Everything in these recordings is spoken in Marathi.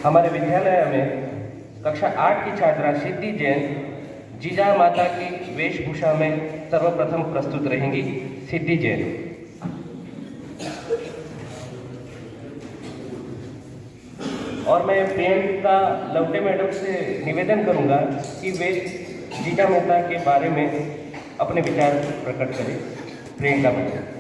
हमारे विद्यालय में कक्षा 8 की छात्रा सिद्धि जैन जीजा माता की वेशभूषा में सर्वप्रथम प्रस्तुत रहेंगी। सिद्धि जैन। और मैं प्रियंका लवटे मैडम से निवेदन करूंगा कि वे जीजा माता के बारे में अपने विचार प्रकट करें। प्रियंका मैडम।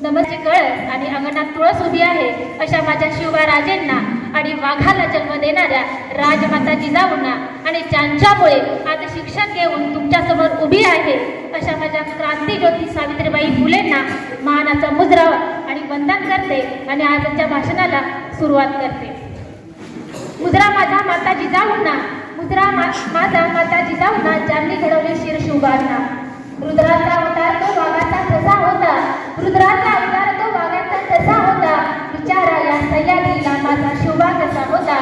नमस्ते कळस आणि अंगणात तुळस उभी आहे अशा माझ्या शिवबा राजेंना आणि वाघाला जन्म देणाऱ्या राजमाता जिजाऊंना आणि ज्यांच्यामुळे आज शिक्षण घेऊन तुमच्यासमोर उभी आहे अशा माझ्या क्रांतीज्योती सावित्रीबाई फुलेंना मानाचा मुजरा आणि वंदन करते आणि आजच्या भाषणाला सुरुवात करते। मुजरा माझा माता जिजाऊंना, मुजरा माझा माता जिजाऊंना ज्यांनी घडवले शिर शिवबांना। रुद्राचा अवतार तो वाघाचा तसा होता, रुद्राचा अवतार तो वाघाचा तसा होता। विचारा या सह्याद्रीला माझा शिवबा कसा होता,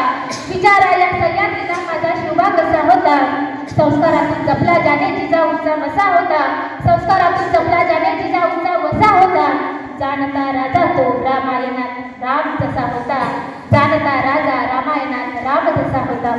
विचारा या सह्याद्रीला माझा शिवबा कसा होता। संस्कारातून जपला जाणे जिजाऊंचा वसा होता, संस्कारातून जपला जाणे जिजाऊंचा वसा होता। जाणता राजा तो रामायणात राम जसा होता, जाणता राजा रामायणात राम जसा होता।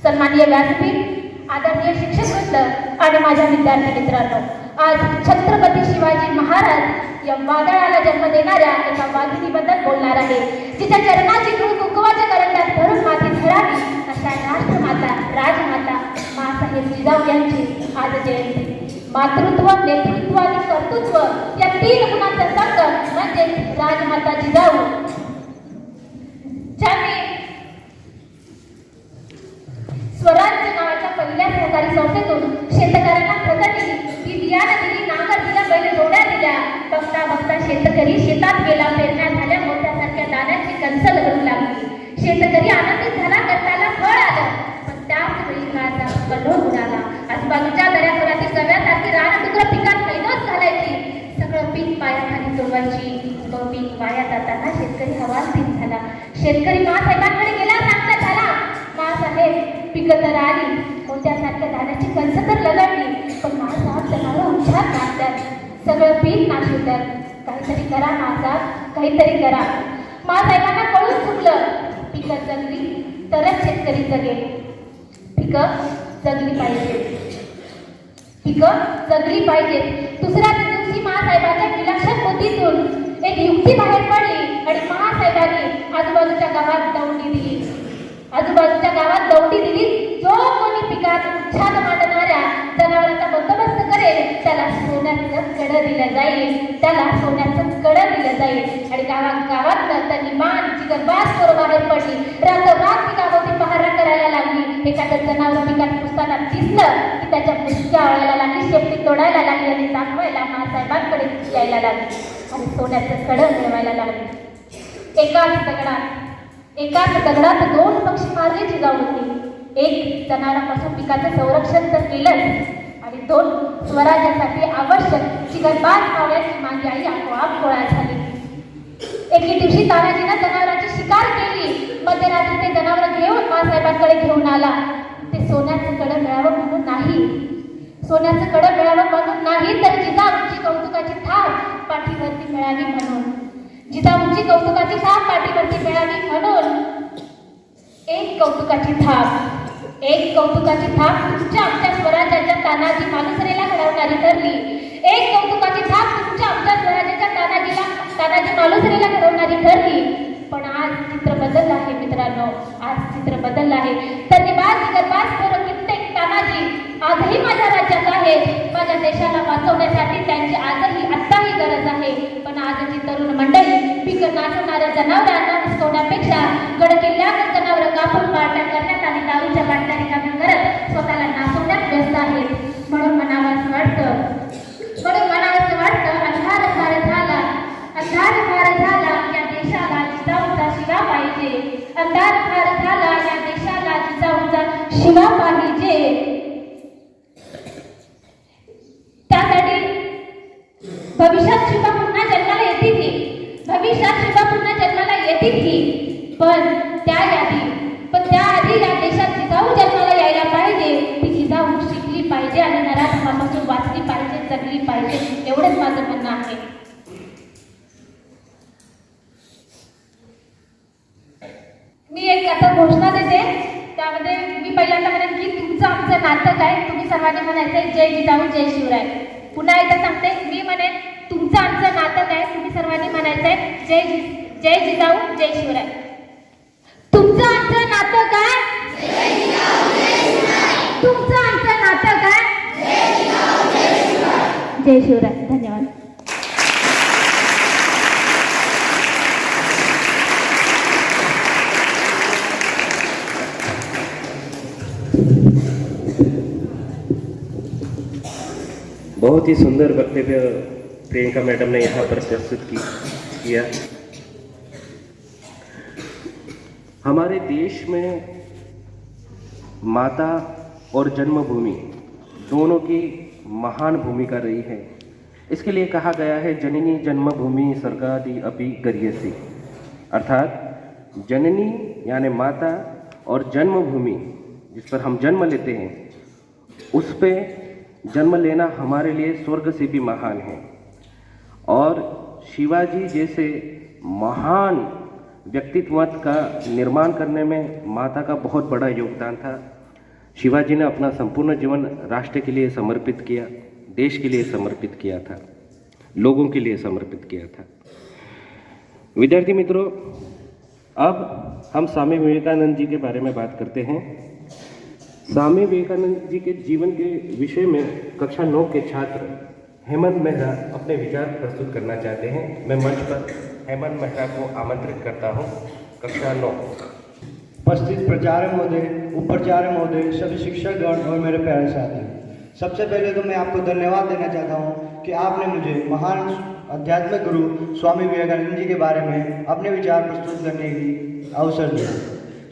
सन्माननीय व्यासपीठ, आदरणीय शिक्षक वृंद आणि माझ्या विद्यार्थी मित्रांनो, आज छत्रपती शिवाजी महाराज या वादळाला जन्म देणाऱ्या एका वाघिणीबद्दल बोलणार आहे, जिच्या चरणाची धूळ कुंकवाच्या करंड्यात भरून मातीत झळावी अशा राष्ट्रमाता राजमाता माँसाहेब जिजाऊ यांची आज जयंती। मातृत्व, नेतृत्व आणि कर्तृत्व या तीन गुणांचा संगम म्हणजे राजमाता जिजाऊ, ज्यांनी स्वराज्य नावाच्या पहिल्या सहकारी संस्थेतून शेतकऱ्यांना खतं दिली, ती बियाणं दिली, नांगर दिला, बैल जोड्या दिल्या। बघता बघता शेतकरी शेतात गेला, पेरण्या झाल्या, मोत्यासारख्या दाण्याची कणसं लगडू लागली। शेतकरी आनंदित झाला, कष्टाला फळ आलं, पण त्याच वेळी काळाचा कल्लोळ उडाला। आजूबाजूच्या दऱ्याखोऱ्यातील गव्यासारखी रानडुकरं पिकात मैदान घालायची, सगळं पीक पायाखाली तुडवायची। तो पीक वाया जाताना शेतकरी हवालदिल झाला। शेतकरी माँसाहेबांकडे गेला, सांगता झाला, माँसाहेब पिकं तर आली, मोत्यासारख्या धान्याची कणसं तर लगडली, पण माँसाहेब जनावर उच्चार मारतात, सगळं पीक नाशिवतात। काहीतरी करा माँसाहेब, काहीतरी करा। माँसाहेबांना कळून चुकलं, पिकं जगली तरच शेतकरी जगेल, पिकं जगली पाहिजे, पिकं जगली पाहिजेत। दुसऱ्या दिवशी माँसाहेबांच्या विलक्षण बुद्धीतून एक युक्ती बाहेर पडली आणि महासाहेबांनी आजूबाजूच्या गावात दौंडी दिली. आजूबाजूच्या गावात दौंडी दिली. जो कोणी पिकात उच्छाद मांडणाऱ्या जनावरांचा बंदोबस्त करेल त्याला सोन्याचं कडं दिलं जाईल. त्याला सोन्याचं कडं दिलं जाईल. आणि गावात त्यांनी मान जिगरबाज करून बाहेर पडली. रातोरात पिकाभोवती पहारा करायला लागली. एखादं जनावर पिकात पुसताना दिसलं की त्याच्या मुसक्या आळायला लागली, शेपटी तोडायला लागली आणि दाखवायला महासाहेबांकडे यायला लागली आणि सोन्याचं कडं मिळवायला लागली. एकाच दगडात दोन पक्षी मारले जिजाऊंनी. एक जनावरांपासून पिकाचं संरक्षण तर केलंच आणि दोन स्वराज्यासाठी आवश्यक जिगरबाज पावण्याची माझी आई आपोआप गोळा झाली. एके दिवशी तानाजीनं जनावरांची शिकार केली. मध्यरात्री ते जनावर घेऊन महासाहेबांकडे घेऊन आला. ते सोन्याचं कडं मिळावं म्हणून नाही, सोन्याचं कडं मिळावं म्हणून नाही, तर जिजाऊंची कौतुकाची थाप पाठीवरती मिळावी म्हणून. जिजाऊंची कौतुकाची थाप पाठीवरती मिळावी म्हणून. एक कौतुकाची थाप तुमच्या आमच्या स्वराज्याच्या तानाजी मालुसरेला घडवणारी ठरली. एक कौतुकाची थाप तुमच्या आमच्या स्वराज्याच्या तानाजी मालुसरेला घडवणारी ठरली. पण आज चित्र बदललं आहे मित्रांनो, आज चित्र बदललं आहे. त्यांनी जिगरबाज पोरं कित्येक तानाजी आजही माझ्या राज्यात आहेत. माझ्या देशाला वाचवण्यासाठी त्यांची आत्ताही गरज आहे. पण आजची तरुण मंडळी पीक नाचवणाऱ्या जनावरांना हुसकवण्यापेक्षा गडकिल्ल्यावर जनावर कापून पार्ट्या करण्यात आणि दारूच्या बाटल्या रिकाम्या करत स्वतःला नाचवण्यात व्यस्त आहेत. म्हणून म्हणावंसं वाटतं अंधार फार झाला या देशाला जिजाऊचा शिवा पाहिजे. अंधार फार झाला या देशाला जिजाऊचा शिवा पाहिजे. त्यासाठी भविष्यात शिवा पुन्हा जन्माला येतील ही, पण त्याआधी या देशात जिजाऊ जन्माला यायला पाहिजे. ती जिजाऊ शिकली पाहिजे आणि नराधमापासून वाचली पाहिजे, जगली पाहिजे. एवढंच माझं म्हणणं आहे. मी एक आता घोषणा देते. त्यामध्ये मी पहिल्यांदा म्हणेन की तुमचं आमचं नातं काय, तुम्ही सर्वांनी म्हणायचंय जय जिजाऊ जय शिवराय. पुन्हा एकदा सांगते, मी म्हणेन तुमचं आमचं नातं काय, तुम्ही सर्वांनी म्हणायचंय जय जिजाऊ जय शिवराय. तुमचं आमचं नातं काय, तुमचं आमचं नातं काय, जय शिवराय. धन्यवाद. बहुत ही सुंदर वक्तव्य प्रियंका मैडम ने यहाँ पर प्रस्तुत किया. हमारे देश में माता और जन्मभूमि दोनों की महान भूमिका रही है. इसके लिए कहा गया है जननी जन्मभूमि स्वर्गादि अपि गरीयसी, अर्थात जननी यानी माता और जन्मभूमि जिस पर हम जन्म लेते हैं उस पे जन्म लेना हमारे लिए स्वर्ग से भी महान है. और शिवाजी जैसे महान व्यक्तित्व का निर्माण करने में माता का बहुत बड़ा योगदान था. शिवाजी ने अपना संपूर्ण जीवन राष्ट्र के लिए समर्पित किया, देश के लिए समर्पित किया था, लोगों के लिए समर्पित किया था. विद्यार्थी मित्रों, अब हम स्वामी विवेकानंद जी के बारे में बात करते हैं. स्वामी विवेकानंद जी के जीवन के विषय में कक्षा 9 के छात्र हेमंत मेहरा अपने विचार प्रस्तुत करना चाहते हैं. मैं मंच पर हेमंत मेहरा को आमंत्रित करता हूं. कक्षा 9. उपस्थित प्राचार्य महोदय, उपाचार्य महोदय, सभी शिक्षकगण और मेरे प्यारे साथी, सबसे पहले तो मैं आपको धन्यवाद देना चाहता हूं कि आपने मुझे महान आध्यात्मिक गुरु स्वामी विवेकानंद जी के बारे में अपने विचार प्रस्तुत करने की अवसर दिया.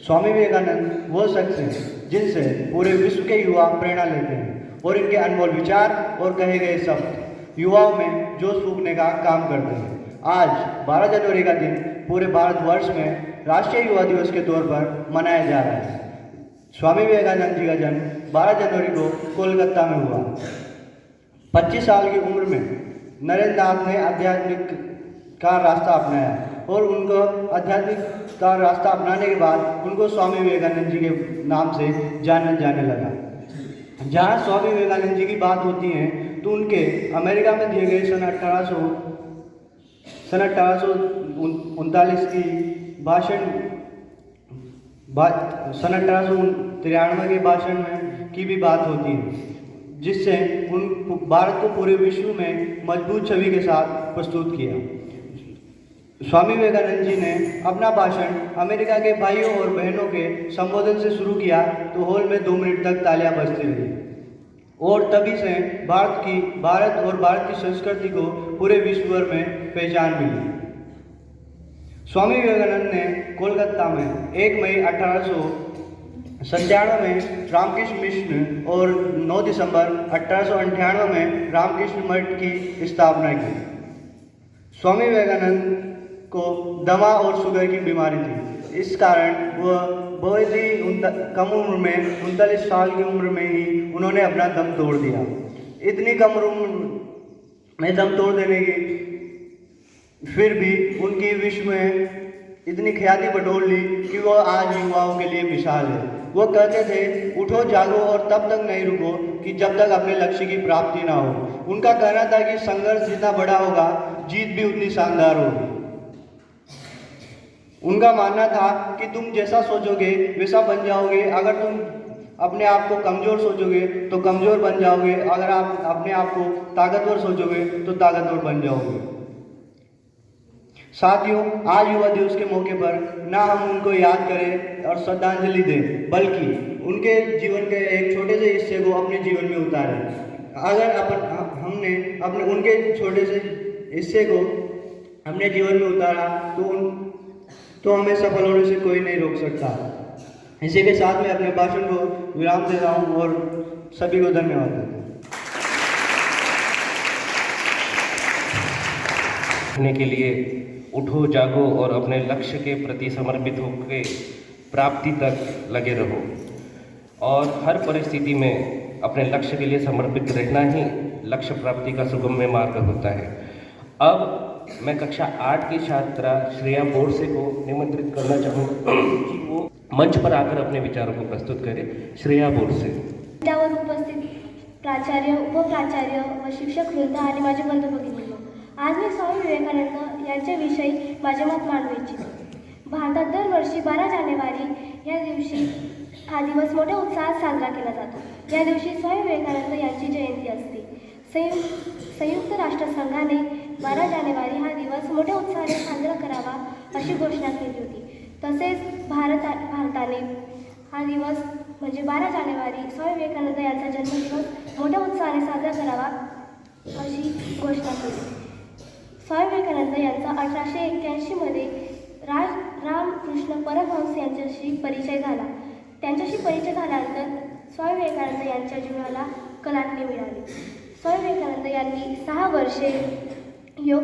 स्वामी विवेकानंद वो शख्स हैं जिनसे पूरे विश्व के युवा प्रेरणा लेते हैं और इनके अनमोल विचार और कहे गए शब्द युवाओं में जोश फूंकने का काम करते हैं. आज 12 जनवरी का दिन पूरे भारतवर्ष में राष्ट्रीय युवा दिवस के तौर पर मनाया जा रहा है. स्वामी विवेकानंद जी का जन्म 12 जनवरी को कोलकाता में हुआ. 25 साल की उम्र में नरेंद्र नाथ ने आध्यात्मिक का रास्ता अपनाया और उनको आध्यात्मिक का रास्ता अपनाने के बाद उनको स्वामी विवेकानंद जी के नाम से जाना जाने लगा. जहाँ स्वामी विवेकानंद जी की बात होती है तो उनके अमेरिका में दिए गए सन सन 1839 की सन 1893 के भाषण में की भी बात होती है, जिससे भारत को पूरे विश्व में मजबूत छवि के साथ प्रस्तुत किया। स्वामी विवेकानंद जी ने अपना भाषण अमेरिका के भाइयों और बहनों के संबोधन से शुरू किया तो हॉल में 2 मिनट तक तालियां बजती रही और तभी से भारत और भारत की संस्कृति को पूरे विश्व भर में पहचान मिली। स्वामी विवेकानंद ने कोलकाता में 1 मई 1897 में रामकृष्ण मिशन और 9 दिसंबर 1898 में रामकृष्ण मठ की स्थापना की। स्वामी विवेकानंद को दमा और शुगर की बीमारी थी, इस कारण वह बहुत ही कम उम्र में 39 साल की उम्र में ही उन्होंने अपना दम तोड़ दिया। इतनी कम उम्र में दम तोड़ देने की फिर भी उनकी विश्व में इतनी ख्याति बटोर ली कि वह आज युवाओं के लिए मिसाल है। वो कहते थे, उठो जागो और तब तक नहीं रुको कि जब तक अपने लक्ष्य की प्राप्ति ना हो। उनका कहना था कि संघर्ष जितना बड़ा होगा, जीत भी उतनी शानदार होगी। उनका मानना था कि तुम जैसा सोचोगे वैसा बन जाओगे। अगर तुम अपने आप को कमज़ोर सोचोगे तो कमज़ोर बन जाओगे, अगर आप अपने आप को ताकतवर सोचोगे तो ताकतवर बन जाओगे। साथियों, आज युवा दिवस के मौके पर ना हम उनको याद करें और श्रद्धांजलि दें, बल्कि उनके जीवन के एक छोटे से हिस्से को अपने जीवन में उतारें। अगर हमने उनके छोटे से हिस्से को अपने जीवन में उतारा तो हमें सफल होने से कोई नहीं रोक सकता। इसी के साथ मैं अपने भाषण को विराम दे रहा हूँ और सभी को धन्यवाद देता हूँ। के लिए उठो जागो और अपने लक्ष्य के प्रति समर्पित होकर प्राप्ति तक लगे रहो और हर परिस्थिति में अपने लक्ष्य के लिए समर्पित रहना ही लक्ष्य प्राप्ति का सुगम्य मार्ग होता है। अब मैं कक्षा 8 की छात्रा श्रेया बोरसे को निमंत्रित करना चाहूँगा कि वो मंच पर आकर अपने विचारों को प्रस्तुत करें। श्रेया बोरसे। त्यावर उपस्थित प्राचार्य, उपप्राचार्य व शिक्षक वृंद आणि माझे बंधू भगिनींनो, आज मी स्वामी विवेकानंद यांच्याविषयी माझे मत मांडू इच्छितो। भारतात दरवर्षी 12 जानेवारी या दिवशी हा दिवस मोठ्या उत्साहात साजरा केला जातो। या दिवशी स्वामी विवेकानंद यांची जयंती असते। संयुक्त राष्ट्रसंघाने 12 जानेवारी हा दिवस मोठ्या उत्साहाने साजरा करावा अशी घोषणा केली होती। तसेच भारताने हा दिवस म्हणजे 12 जानेवारी स्वामी विवेकानंद यांचा जन्मदिवस मोठ्या उत्साहाने साजरा करावा अशी घोषणा केली। स्वामी विवेकानंद यांचा 1881 मध्ये रामकृष्ण परमहंस यांच्याशी परिचय झाला। त्यांच्याशी परिचय झाल्यानंतर स्वामी विवेकानंद यांच्या जीवनाला कलाटणी मिळाली। स्वामी विवेकानंद यांनी 6 वर्षे योग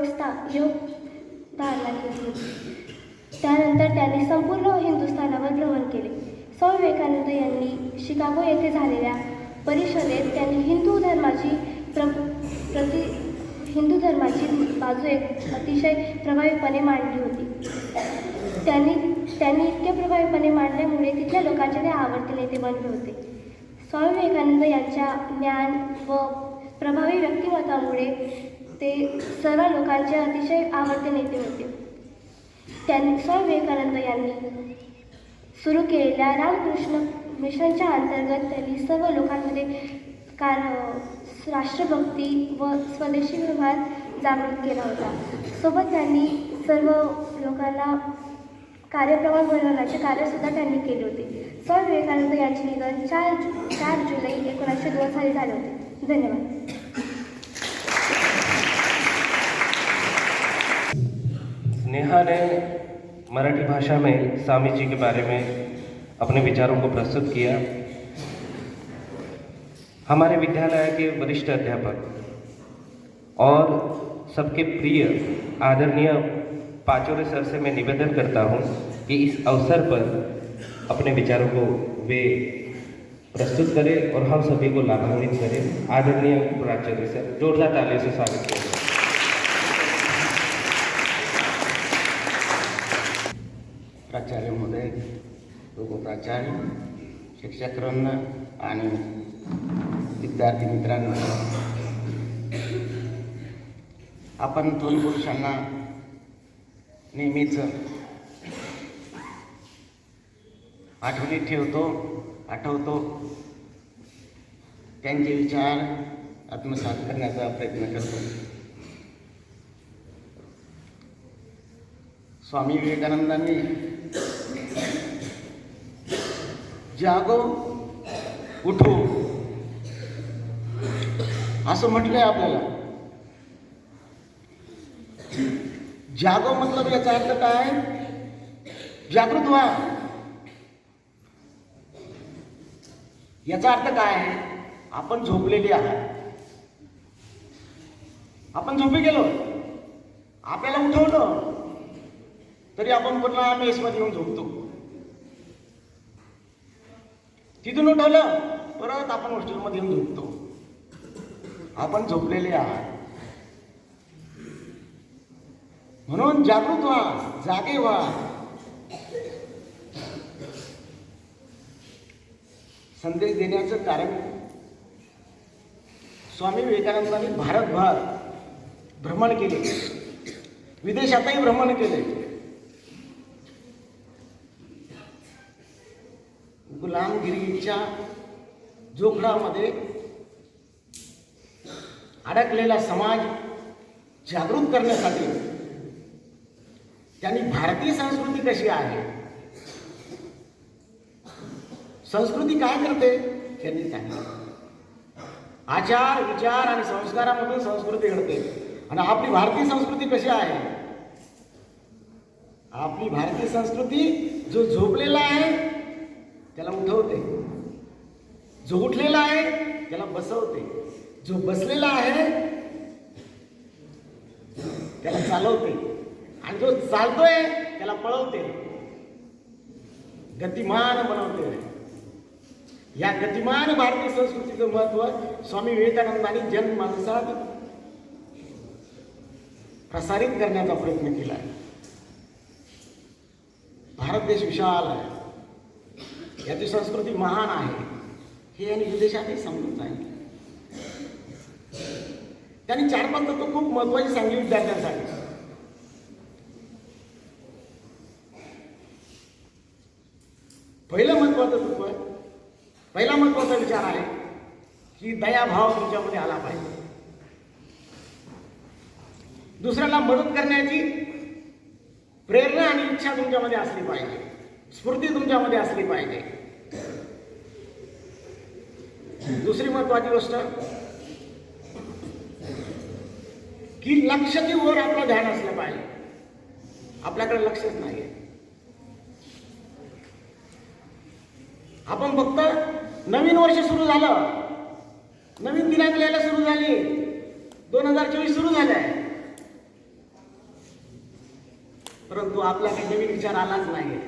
धारणा केली। त्यानंतर त्यांनी संपूर्ण हिंदुस्थानावर भ्रमण केले। स्वामी विवेकानंद यांनी शिकागो येथे झालेल्या परिषदेत त्यांनी हिंदू धर्माची बाजू एक अतिशय प्रभावीपणे मांडली होती। त्यांनी इतके प्रभावीपणे मांडल्यामुळे तिथल्या लोकांचे ते आवडते नेते बनले होते। स्वामी विवेकानंद यांच्या ज्ञान व प्रभावी व्यक्तिमत्वामुळे ते सर्व लोकांचे अतिशय आवडते नेते होते। स्वामी विवेकानंद यांनी सुरू केलेल्या रामकृष्ण मिशनच्या अंतर्गत त्यांनी सर्व लोकांमध्ये राष्ट्रभक्ती व स्वदेशी व्यवहार जागृत केला होता। सोबत त्यांनी सर्व लोकांना कार्यप्रमाण बनवण्याचे कार्यसुद्धा त्यांनी केले होते। स्वामी विवेकानंद यांचे निधन 4 जुलै 1902 साली झाले होते। धन्यवाद। नेहा ने मराठी भाषा में स्वामी जी के बारे में अपने विचारों को प्रस्तुत किया। हमारे विद्यालय के वरिष्ठ अध्यापक और सबके प्रिय आदरणीय पाचोरे सर से मैं निवेदन करता हूं कि इस अवसर पर अपने विचारों को वे प्रस्तुत करें और हम सभी को लाभान्वित करें। आदरणीय प्राचार्य सर, जोरदार तालियों से स्वागत करें। प्राचार्य महोदय, उपप्राचार्य, शिक्षकवृंद आणि विद्यार्थी मित्रांनो, आपण दोन पुरुषांना नेहमीच आठवणीत आठवतो त्यांचे विचार आत्मसात करण्याचा प्रयत्न करतो. स्वामी विवेकानंदांनी जागो उठो असं म्हटलंय आपल्याला. जागो मतलब याचा अर्थ काय? जागृत व्हा. याचा अर्थ काय आहे? आपण झोपलेली आहात, आपण झोपी गेलो, आपल्याला उठवलं तरी आपण पुन्हा मेसमध्ये येऊन झोपतो. तिथून उठवलं परत आपण हॉस्टेलमध्ये येऊन झोपतो. आपण झोपलेले आहात. म्हणून जागृत व्हा, जागे व्हा. संदेश देण्याचं कारण स्वामी विवेकानंदांनी भारतभर भ्रमण केले, विदेशातही भ्रमण केले. गुलामगिरीच्या जोखडामध्ये अडकलेला समाज जागृत करण्यासाठी त्यांनी भारतीय संस्कृती कशी आहे, संस्कृती काय करते त्यांनी सांगितलं. आचार विचार आणि संस्कारामधून संस्कृती घडते. आणि आपली भारतीय संस्कृती कशी आहे? आपली भारतीय संस्कृती जो झोपलेला आहे त्याला उठवते, जो उठलेला आहे त्याला बसवते, जो बसलेला आहे त्याला चालवते, आणि जो चालतोय त्याला पळवते, गतिमान बनवते. या गतिमान भारतीय संस्कृतीचं महत्व स्वामी विवेकानंदांनी जनमानसात प्रसारित करण्याचा प्रयत्न केला आहे. भारत देश विशाल आहे, याची संस्कृती महान आहे, हे यांनी विदेशातही समजून सांगितलं. त्यांनी 4-5 तत्व खूप महत्वाची सांगली विद्यार्थ्यांसाठी. पहिला महत्वाचा विचार आहे की दयाभाव तुमच्यामध्ये आला पाहिजे. दुसऱ्याला मदत करण्याची प्रेरणा आणि इच्छा तुमच्यामध्ये असली पाहिजे, स्फूर्ती तुमच्यामध्ये असली पाहिजे. दुसरी महत्वाची गोष्ट की लक्ष की वर आपलं ध्यान असलं पाहिजे. आपल्याकडे लक्षच नाही. आपण फक्त नवीन वर्ष सुरू झालं, नवीन दिनांक लिहायला सुरू झाली, 2024 सुरू झालंय, परंतु आपल्याकडे नवीन विचार आलाच नाहीये,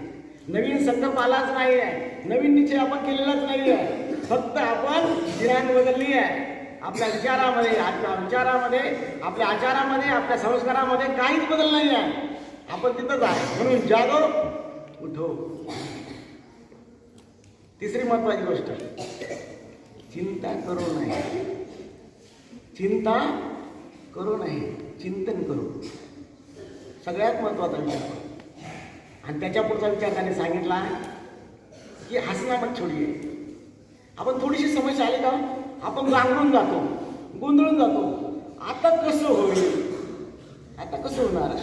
नवीन संकल्प आलाच नाहीये, नवीन निश्चय आपण केलेलाच नाहीये. फक्त आपण दिनांक बदलली आहे. आपल्या विचारामध्ये, आपल्या आचारामध्ये, आपल्या संस्कारामध्ये काहीच बदल नाही आहे. आपण तिथंच आहे. म्हणून जागो उठो. तिसरी महत्वाची गोष्ट, चिंता करू नये. चिंतन करू. सगळ्यात महत्वाचा विचार. आणि त्याच्या पुढचा विचार त्याने सांगितला की हसना मत छोडीये. आपण थोडीशी समस्या आली का आपण रांगून जातो, गोंधळून जातो. आता कसं होईल, आता कसं होणार.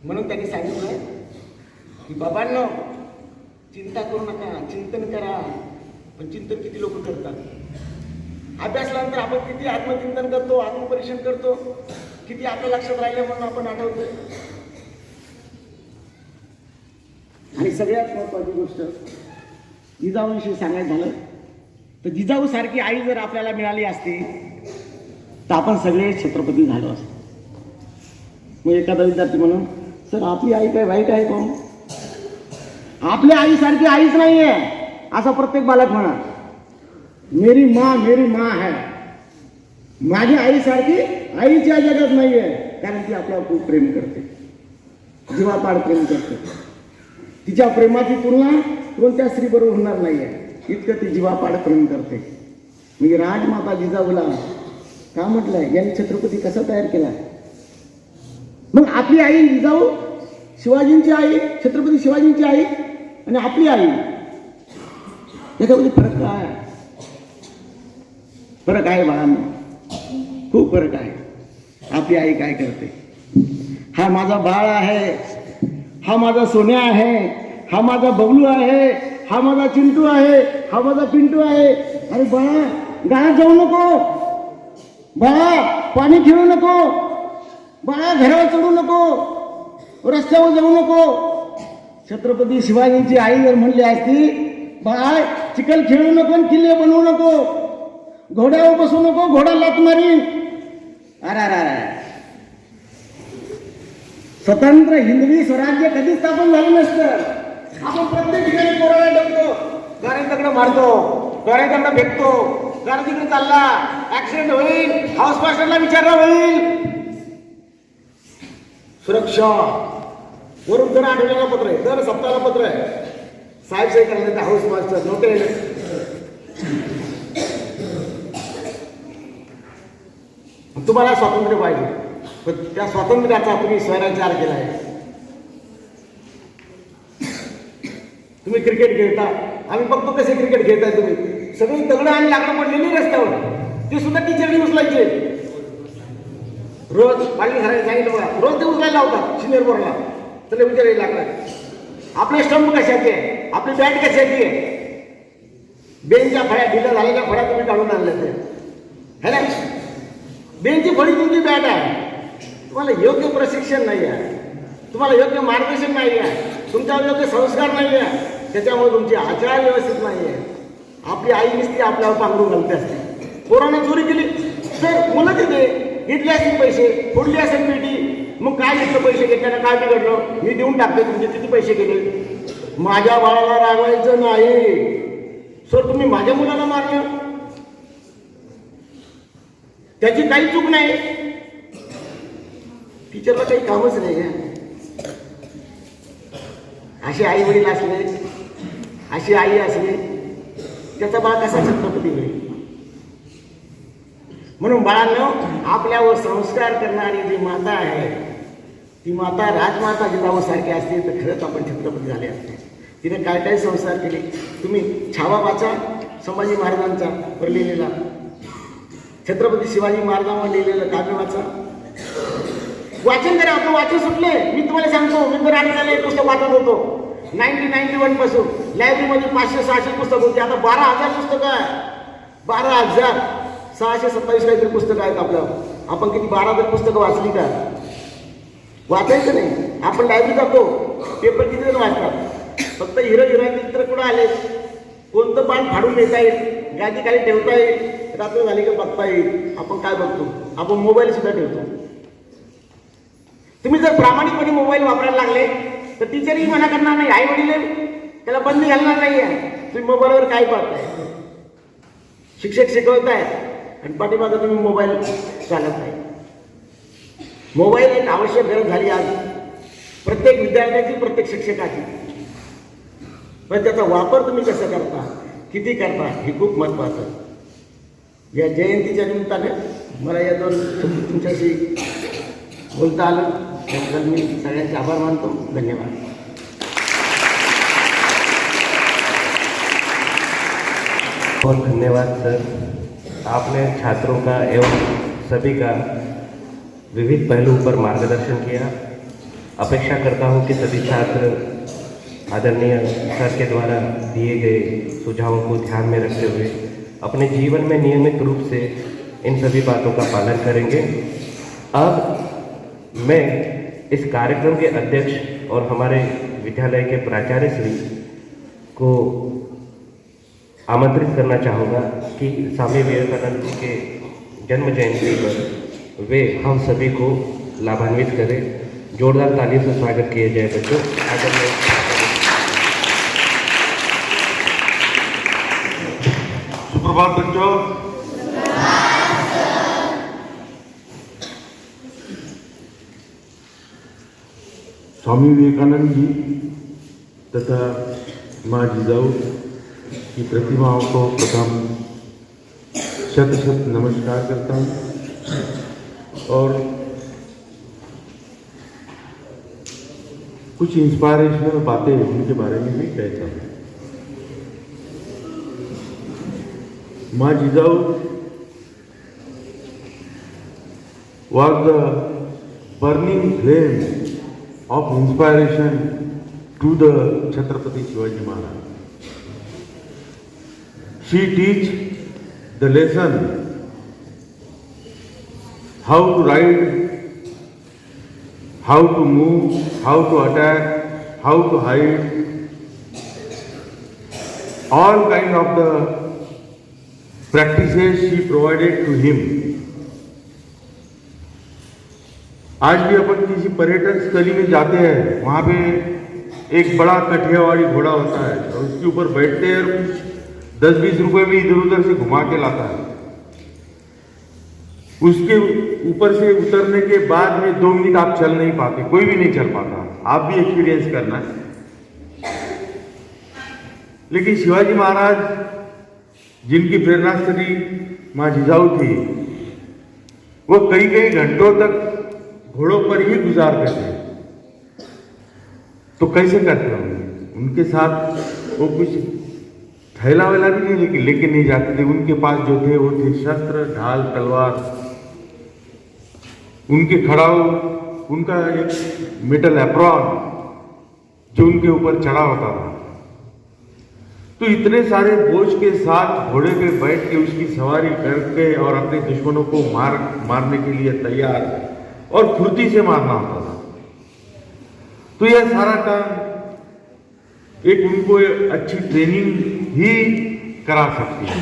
म्हणून त्यांनी सांगितलं की बाबांनो, चिंता करू नका, चिंतन करा. पण चिंतन किती लोक करतात? अभ्यासल्यानंतर आपण किती आत्मचिंतन करतो, आत्मपरीक्षण करतो, किती आपल्या लक्षात राहिले म्हणून आपण आठवतो. आणि सगळ्यात महत्वाची गोष्ट, जिजाऊंविषयी सांगायचं झालं तर जिजाऊ सारखी आई जर आपल्याला मिळाली असती तर आपण सगळे छत्रपती झालो असतो. मग एखादा विद्यार्थी म्हणून, सर आपली आई काय वाईट आहे का? आपल्या आईसारखी आईच नाहीये असं प्रत्येक बालक म्हणा. मेरी माँ है. माझी आईसारखी आईच या जगात नाहीये. कारण ती आपल्यावर खूप प्रेम करते, जीवापाड प्रेम करते. तिच्या प्रेमाची तुलना कोणत्या स्त्रीबरोबर होणार नाहीये, इतकं ती जीवापाड प्रेम करते. म्हणजे राजमाता जिजाऊला का म्हटलंय, यांनी छत्रपती कसा तयार केला? मग आपली आई जिजाऊ शिवाजींची आई, छत्रपती शिवाजींची आई आणि आपली आई याच्यामध्ये फरक काय आहे? फरक आहे बाळांनो, खूप फरक आहे. आपली आई काय करते? हा माझा बाळ आहे, हा माझा सोन्या आहे, हा माझा बबलू आहे, हा माझा चिंटू आहे, हा माझा पिंटू आहे. अरे बाळा गावात जाऊ नको, बाळा पाणी खेळू नको, बाळा घरावर चढू नको, रस्त्यावर जाऊ नको. छत्रपती शिवाजींची आई जर म्हणली असती बाळ चिखल खेळू नको, किल्ले बनवू नको, घोड्यावर बसू नको, घोडा लात मारीन. अरे स्वतंत्र हिंदवी स्वराज्य कधी स्थापन झालं नसतं. आपण प्रत्येक ठिकाणी पोराला डबतो, गाड्या दगड मारतो, गाड्या दगड फेकतो, गाडी तिकडे चालला, ऍक्सिडेंट होईल, हाऊस मास्टरला विचारला होईल. सुरक्षा वरून दर आठवड्याला पत्र आहे, दर सप्ताहाला पत्र आहे, साहेब सही करायला हाऊस मास्टर नव्हते. तुम्हाला स्वातंत्र्य पाहिजे, पण त्या स्वातंत्र्याचा तुम्ही स्वैराचार केला आहे. तुम्ही क्रिकेट खेळता, आम्ही बघतो कसे क्रिकेट खेळताय तुम्ही. सगळी दगड आणि लाकडं पडलेली रस्त्यावर, ते सुद्धा टीचरनी उचलायचे. रोज पाणी घरायला सांगितलं बघा, रोज ते उचलायला लावतात सिनियर बोर्डला. तर विचारायला लागतात आपले स्टंप कशाचे आहे, आपली बॅट कशाची आहे. बेनच्या फळ्या ढिल्या झालेल्या फळ्या तुम्ही काढून आणल्या ते है ना. बेनची फळी तुमची बॅट आहे. तुम्हाला योग्य प्रशिक्षण नाही आहे, तुम्हाला योग्य मार्गदर्शन नाही आहे, तुमच्यावर योग्य संस्कार नाही आहे, त्याच्यामुळे तुमची आचार व्यवस्थित नाही आहे. आपली आई नुसती आपल्यावर पांघरून घालते असते. पोराने चोरी केली तर मुलं तिथे घेतले असतील पैसे, फोडली असेल पेटी, मग काय घेतलं पैसे घेतल्यानं काय बिघडलं, मी देऊन टाकते तुमचे किती पैसे गेले. माझ्या बाळाला रागवायचं नाही. सर तुम्ही माझ्या मुलाला मारलं, त्याची काही चूक नाही, टीचरला काही कामच नाही आहे. असे आई वडील असले, अशी आई असली, त्याचा बाळ कसा छत्रपती होईल. म्हणून बाळांनो, आपल्यावर संस्कार करणारी जी माता आहे, ती माता राजमाता जिजाऊ सारखी असते तर खरंच आपण छत्रपती झाले असते. तिने काय काय संस्कार केले. तुम्ही छावा वाचा संभाजी महाराजांचा वर लिहिलेला, छत्रपती शिवाजी महाराजांवर लिहिलेलं काव्य वाचा, वाचन करा. आपलं वाचन सुटले. मी तुम्हाला सांगतो, मी तर आठवड्याला एक पुस्तक वाचत होतो 1991 पासून. लायब्ररीमध्ये 500-600 पुस्तक होती, आता 12,000 पुस्तकं आहे. 12,627 काहीतरी पुस्तकं आहेत आपल्यावर. आपण किती 12,000 पुस्तकं वाचली का? वाचायचं नाही. आपण लायब्ररी जातो, पेपर किती जण वाचतात. फक्त हिरोईन चित्र कुठं आले, कोणतं पान फाडून नेता येईल, गादी खाली ठेवता येईल, रात्र झाली का बघता येईल. आपण काय बघतो? आपण मोबाईल सुद्धा ठेवतो. तुम्ही जर प्रामाणिकपणे मोबाईल वापरायला लागले तर टीचरही मना करणार नाही, आई वडील त्याला बंदी घालणार नाही आहे. तुम्ही मोबाईलवर काय पाहताय, शिक्षक शिकवत आहे आणि पाठीमागं तुम्ही मोबाईल चालत नाही. मोबाईल एक आवश्यक गरज झाली आज प्रत्येक विद्यार्थ्याची, प्रत्येक शिक्षकाची. पण त्याचा वापर तुम्ही कसं करता, किती करता, हे खूप महत्त्वाचं. या जयंतीच्या निमित्तानं मला या दोन तुमच्याशी बोलता आलं, त्याबद्दल मी सगळ्यांचे आभार मानतो. धन्यवाद. बहुत धन्यवाद सर, आपने छात्रों का एवं सभी का विविध पहलुओं पर मार्गदर्शन किया. अपेक्षा करता हूं कि सभी छात्र आदरणीय सर के द्वारा दिए गए सुझावों को ध्यान में रखते हुए अपने जीवन में नियमित रूप से इन सभी बातों का पालन करेंगे. अब मैं इस कार्यक्रम के अध्यक्ष और हमारे विद्यालय के प्राचार्य श्री को आमंत्रित करना चाहूँगा कि स्वामी विवेकानंद जी के जन्म जयंती पर वे हम सभी को लाभान्वित करें. जोरदार तालियों से स्वागत किया जाए बच्चों. सुप्रभात बच्चों. स्वामी विवेकानंद जी तथा माँ जिजाऊ की प्रतिमाओं को प्रथम शत शत नमस्कार करता हूँ और कुछ इंस्पायरेशनल बातें उनके बारे में भी कहता हूँ। माँ Jijau was the burning flame of inspiration to the Chhatrapati Shivaji Maharaj. She teach the lesson how to ride, how to move, how to attack, how to hide, all kind of the practices she provided to him. आज भी अपन किसी पर्यटन स्थली में जाते हैं, वहाँ पे एक बड़ा कठियावाड़ी घोड़ा होता है और उसके ऊपर बैठते हैं और कुछ 10-20 रुपए में इधर उधर से घुमा के लाता है। उसके ऊपर से उतरने के बाद में 2 मिनट आप चल नहीं पाते, कोई भी नहीं चल पाता। आप भी एक्सपीरियंस करना है। लेकिन शिवाजी महाराज जिनकी प्रेरणास्थली माँ जिजाऊ थी, वो कई कई घंटों तक घोड़ों पर ही गुजारते थे। तो कैसे करते होंगे? उनके साथ वो कुछ थैला वैला भी नहीं लेके नहीं जाते थे। उनके पास जो थे वो थे शस्त्र, ढाल, तलवार। उनके खड़ाऊ, उनका एक मेटल एप्रॉन जो उनके ऊपर चढ़ा होता था। तो इतने सारे बोझ के साथ घोड़े पे बैठ के उसकी सवारी करके और अपने दुश्मनों को मारने के लिए तैयार और फुर्ती से मारना होता था। तो यह सारा काम एक उनको अच्छी ट्रेनिंग ही करा सकती है।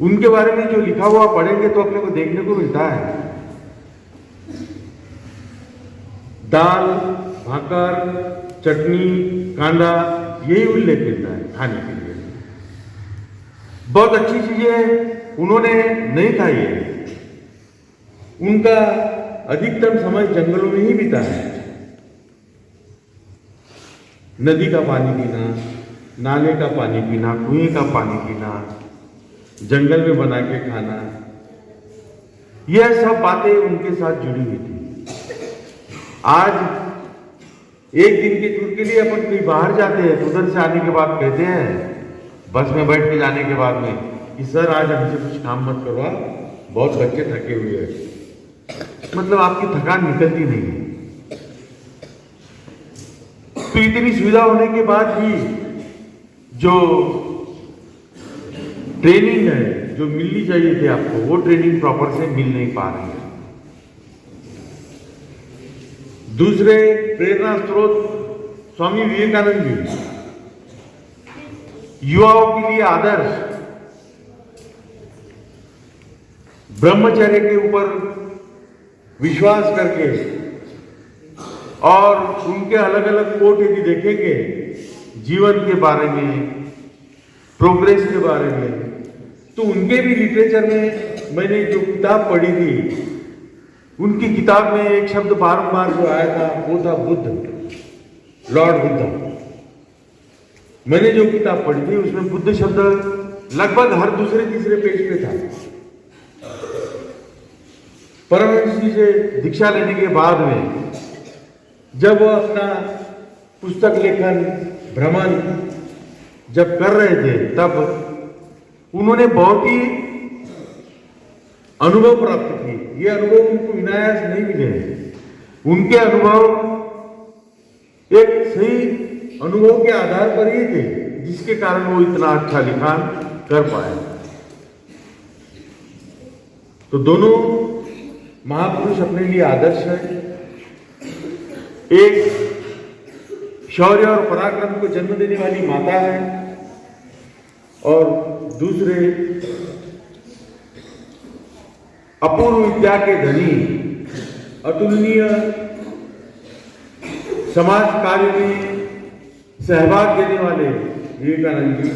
उनके बारे में जो लिखा हुआ पढ़ेंगे तो अपने को देखने को मिलता है। दाल, भाकर, चटनी, कांदा, यही उल्लेख मिलता है खाने के लिए। बहुत अच्छी चीजें उन्होंने नहीं खाई है। उनका अधिकतम समय जंगलों में ही बीता है। नदी का पानी पीना, नाले का पानी पीना, कुएं का पानी पीना, जंगल में बना के खाना, यह सब बातें उनके साथ जुड़ी हुई थी। आज एक दिन के टूर के लिए अपन कहीं बाहर जाते हैं तो उधर से आने के बाद कहते हैं, बस में बैठ के जाने के बाद में, कि सर आज हमसे कुछ काम मत करवा, बहुत बच्चे थके हुए हैं। मतलब आपकी थकान निकलती नहीं है। तो इतनी सुविधा होने के बाद भी जो ट्रेनिंग है जो मिलनी चाहिए थी आपको, वो ट्रेनिंग प्रॉपर से मिल नहीं पा रही है। दूसरे प्रेरणा स्रोत स्वामी विवेकानंद जी, युवाओं के लिए आदर्श, ब्रह्मचर्य के ऊपर विश्वास करके, और उनके अलग अलग कोट यदि देखेंगे जीवन के बारे में, प्रोग्रेस के बारे में, तो उनके भी लिटरेचर में मैंने जो किताब पढ़ी थी, उनकी किताब में एक शब्द बारंबार जो आया था वो था बुद्ध, लॉर्ड बुद्ध। मैंने जो किताब पढ़ी थी उसमें बुद्ध शब्द लगभग हर दूसरे तीसरे पेज पे था। परमहंस जी से दीक्षा लेने के बाद में जब वो अपना पुस्तक लेखन भ्रमण जब कर रहे थे, तब उन्होंने बहुत ही अनुभव प्राप्त किए। ये अनुभव उनको विनायास नहीं मिले हैं। उनके अनुभव एक सही अनुभव के आधार पर ही थे, जिसके कारण वो इतना अच्छा लिखान कर पाए। तो दोनों महापुरुष अपने लिए आदर्श है। एक शौर्य और पराक्रम को जन्म देने वाली माता है, और दूसरे अपूर्व विद्या के धनी, अतुलनीय समाज कार्य में सहभाग देने वाले विवेकानंद जी,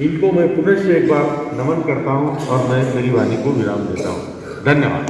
इनको मैं पुनः से एक बार नमन करता हूं और मैं मेरी वाणी को विराम देता हूं। धन्यवाद।